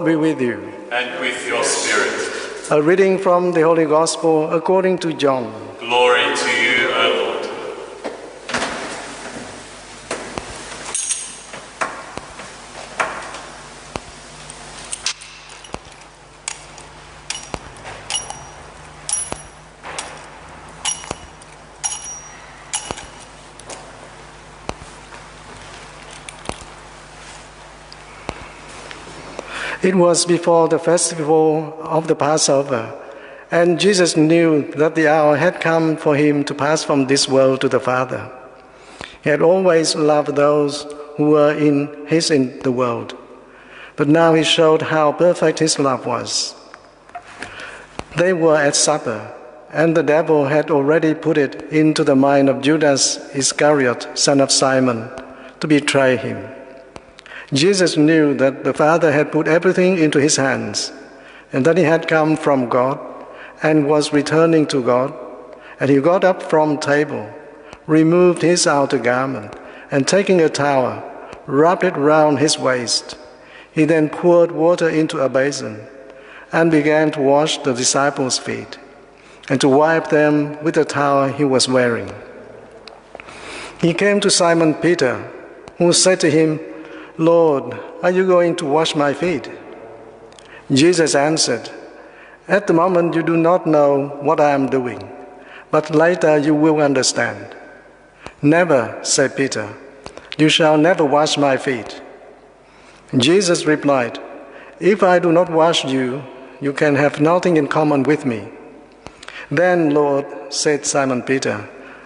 Lord be with you. And with your spirit. A reading from the Holy Gospel according to John. Glory to you, O Lord. It was before the festival of the Passover, and Jesus knew that the hour had come for him to pass from this world to the Father. He had always loved those who were in the world, but now he showed how perfect his love was. They were at supper, and the devil had already put it into the mind of Judas Iscariot, son of Simon, to betray him. Jesus knew that the Father had put everything into his hands, and that he had come from God and was returning to God. And he got up from table, removed his outer garment, and taking a towel, wrapped it round his waist. He then poured water into a basin and began to wash the disciples' feet and to wipe them with the towel he was wearing. He came to Simon Peter, who said to him, "Lord, are you going to wash my feet?" Jesus answered, "At the moment you do not know what I am doing, but later you will understand." "Never," said Peter, "you shall never wash my feet." Jesus replied, "If I do not wash you, you can have nothing in common with me." "Then, Lord," said Simon Peter,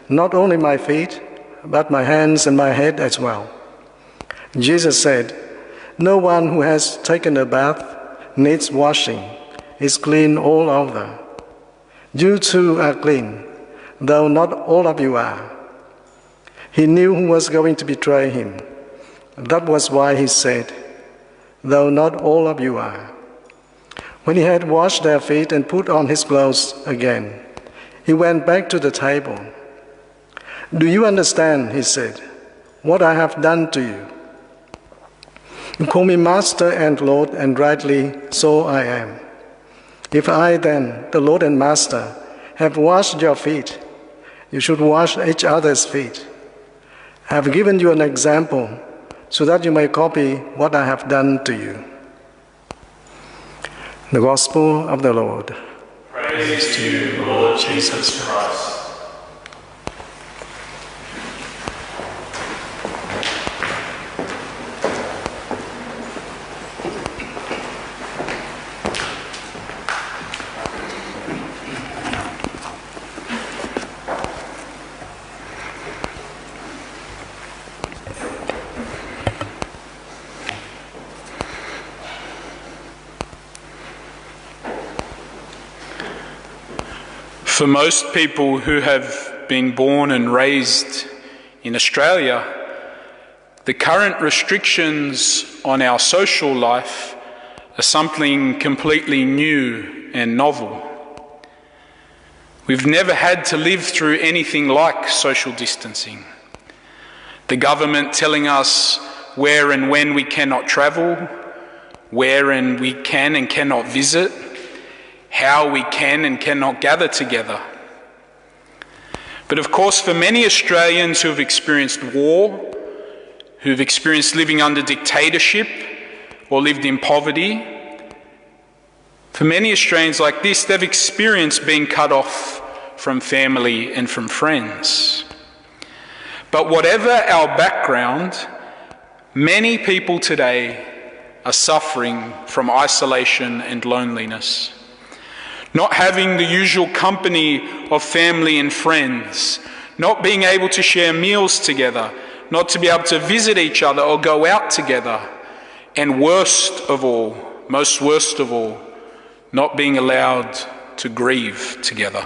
"not only my feet, but my hands and my head as well." Jesus said, "No one who has taken a bath needs washing, is clean all over. You too are clean, though not all of you are." He knew who was going to betray him. That was why he said, "Though not all of you are." When he had washed their feet and put on his clothes again, he went back to the table. "Do you understand," he said, "what I have done to you? You call me Master and Lord, and rightly so I am. If I then, the Lord and Master, have washed your feet, you should wash each other's feet. I have given you an example so that you may copy what I have done to you." The Gospel of the Lord. Praise to you, Lord Jesus Christ. For most people who have been born and raised in Australia, the current restrictions on our social life are something completely new and novel. We've never had to live through anything like social distancing. The government telling us where and when we cannot travel, where and we can and cannot visit, how we can and cannot gather together. But of course, for many Australians who have experienced war, who've experienced living under dictatorship or lived in poverty, for many Australians like this, they've experienced being cut off from family and from friends. But whatever our background, many people today are suffering from isolation and loneliness. Not having the usual company of family and friends, not being able to share meals together, not to be able to visit each other or go out together, and most worst of all, not being allowed to grieve together.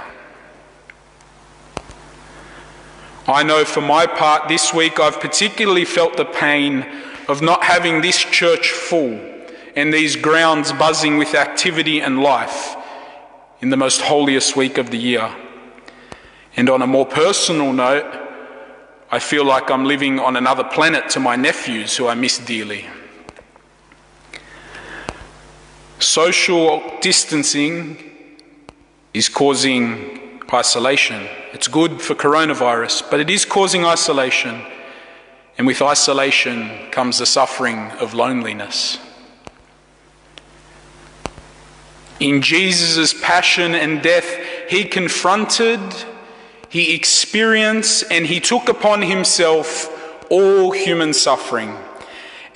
I know for my part this week I've particularly felt the pain of not having this church full and these grounds buzzing with activity and life in the most holiest week of the year. And on a more personal note, I feel like I'm living on another planet to my nephews who I miss dearly. Social distancing is causing isolation. It's good for coronavirus, but it is causing isolation. And with isolation comes the suffering of loneliness. In Jesus' passion and death, he confronted, he experienced, and he took upon himself all human suffering.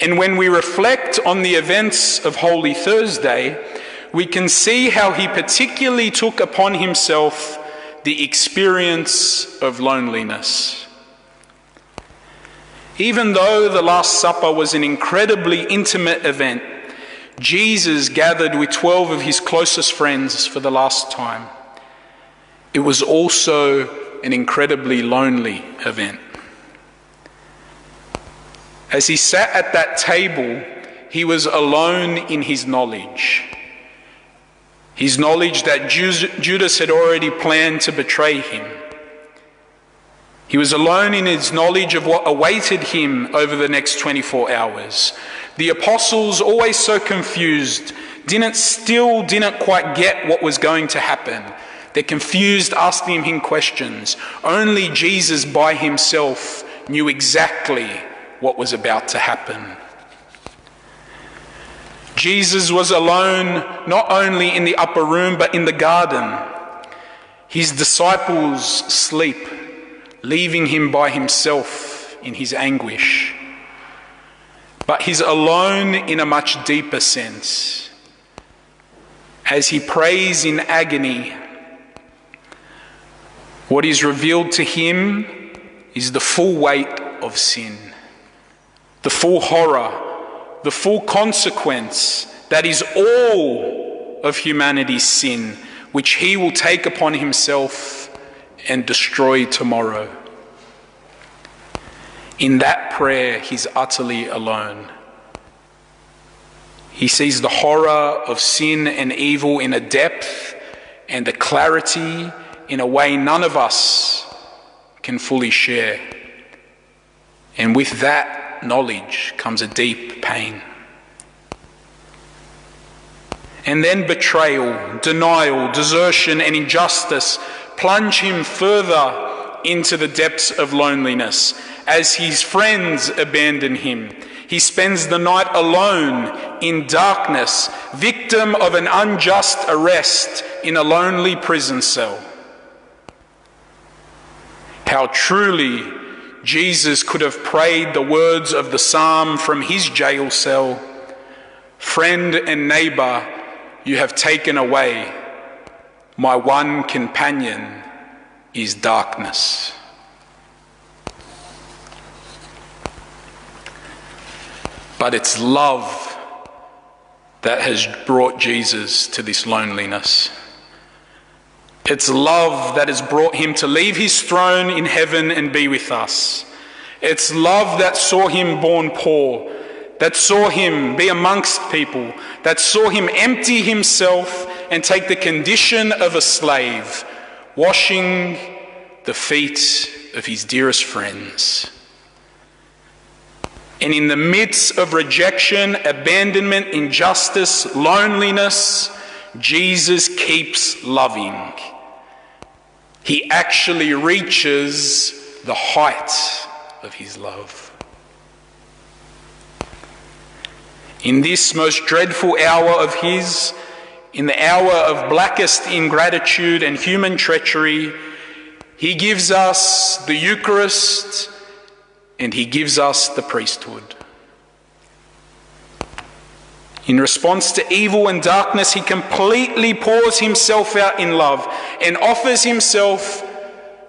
And when we reflect on the events of Holy Thursday, we can see how he particularly took upon himself the experience of loneliness. Even though the Last Supper was an incredibly intimate event, Jesus gathered with 12 of his closest friends for the last time. It was also an incredibly lonely event. As he sat at that table, he was alone in his knowledge. His knowledge that Judas had already planned to betray him. He was alone in his knowledge of what awaited him over the next 24 hours. The apostles, always so confused, didn't quite get what was going to happen. They're confused, asking him questions. Only Jesus by himself knew exactly what was about to happen. Jesus was alone not only in the upper room but in the garden. His disciples sleep, leaving him by himself in his anguish. But he's alone in a much deeper sense. As he prays in agony, what is revealed to him is the full weight of sin, the full horror, the full consequence that is all of humanity's sin, which he will take upon himself and destroy tomorrow. In that prayer, he's utterly alone. He sees the horror of sin and evil in a depth and a clarity in a way none of us can fully share. And with that knowledge comes a deep pain. And then betrayal, denial, desertion, and injustice plunge him further into the depths of loneliness. As his friends abandon him, he spends the night alone in darkness, victim of an unjust arrest in a lonely prison cell. How truly Jesus could have prayed the words of the psalm from his jail cell, "Friend and neighbour, you have taken away. My one companion is darkness." But it's love that has brought Jesus to this loneliness. It's love that has brought him to leave his throne in heaven and be with us. It's love that saw him born poor, that saw him be amongst people, that saw him empty himself and take the condition of a slave, washing the feet of his dearest friends. And in the midst of rejection, abandonment, injustice, loneliness, Jesus keeps loving. He actually reaches the height of his love. In this most dreadful hour of his, in the hour of blackest ingratitude and human treachery, he gives us the Eucharist and he gives us the priesthood. In response to evil and darkness, he completely pours himself out in love and offers himself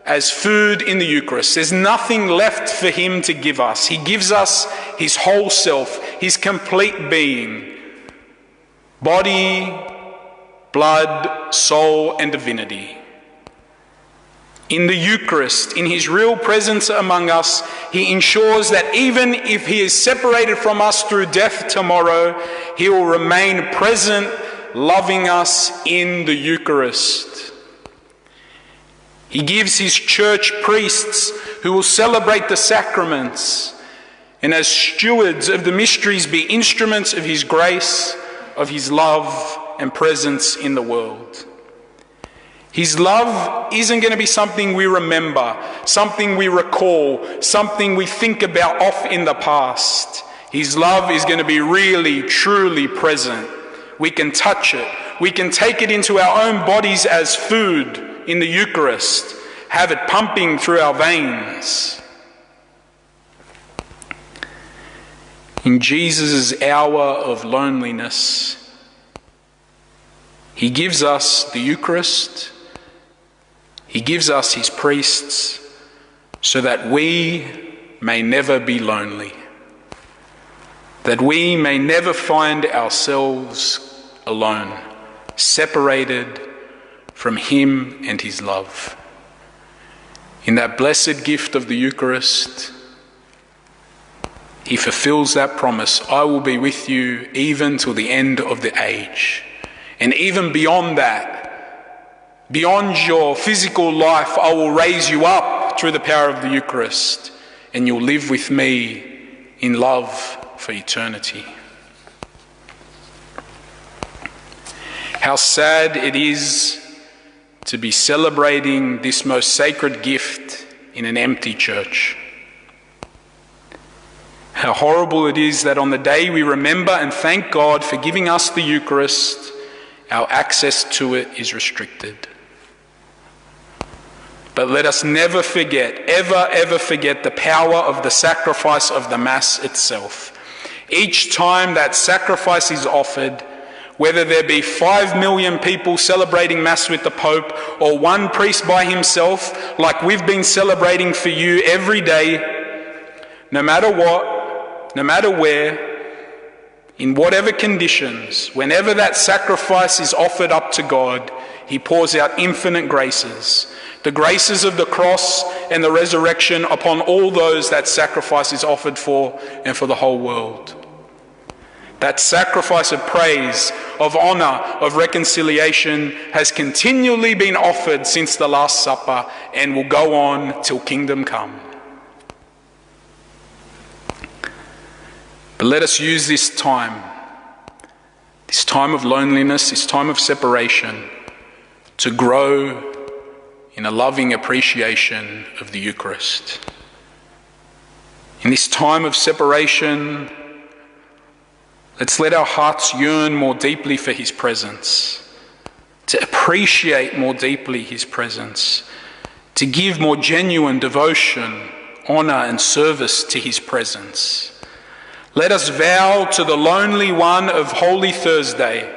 as food in the Eucharist. There's nothing left for him to give us. He gives us his whole self, his complete being, body, blood, soul, and divinity. In the Eucharist, in his real presence among us, he ensures that even if he is separated from us through death tomorrow, he will remain present, loving us in the Eucharist. He gives his church priests who will celebrate the sacraments and as stewards of the mysteries be instruments of his grace, of his love and presence in the world. His love isn't going to be something we remember, something we recall, something we think about off in the past. His love is going to be really, truly present. We can touch it. We can take it into our own bodies as food in the Eucharist, have it pumping through our veins. In Jesus' hour of loneliness, he gives us the Eucharist. He gives us his priests so that we may never be lonely, that we may never find ourselves alone, separated from him and his love. In that blessed gift of the Eucharist, he fulfills that promise. I will be with you even till the end of the age. And even beyond that, beyond your physical life, I will raise you up through the power of the Eucharist, and you'll live with me in love for eternity. How sad it is to be celebrating this most sacred gift in an empty church. How horrible it is that on the day we remember and thank God for giving us the Eucharist, our access to it is restricted. But let us never forget, ever forget the power of the sacrifice of the Mass itself. Each time that sacrifice is offered, whether there be 5 million people celebrating Mass with the Pope or one priest by himself, like we've been celebrating for you every day, no matter what, no matter where, in whatever conditions, whenever that sacrifice is offered up to God, he pours out infinite graces. The graces of the cross and the resurrection upon all those that sacrifice is offered for and for the whole world. That sacrifice of praise, of honour, of reconciliation has continually been offered since the Last Supper and will go on till kingdom come. But let us use this time of loneliness, this time of separation, to grow in a loving appreciation of the Eucharist. In this time of separation, let's let our hearts yearn more deeply for his presence, to appreciate more deeply his presence, to give more genuine devotion, honour and service to his presence. Let us vow to the lonely one of Holy Thursday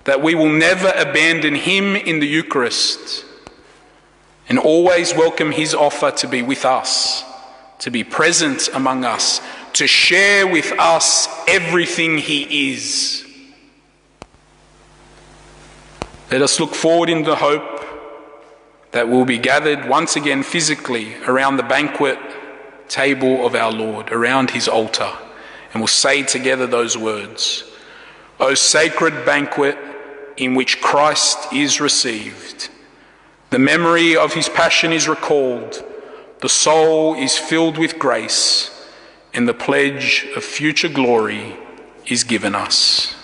that we will never abandon him in the Eucharist and always welcome his offer to be with us, to be present among us, to share with us everything he is. Let us look forward in the hope that we'll be gathered once again physically around the banquet table of our Lord, around his altar, and we'll say together those words, O sacred banquet in which Christ is received. The memory of his passion is recalled, the soul is filled with grace, and the pledge of future glory is given us.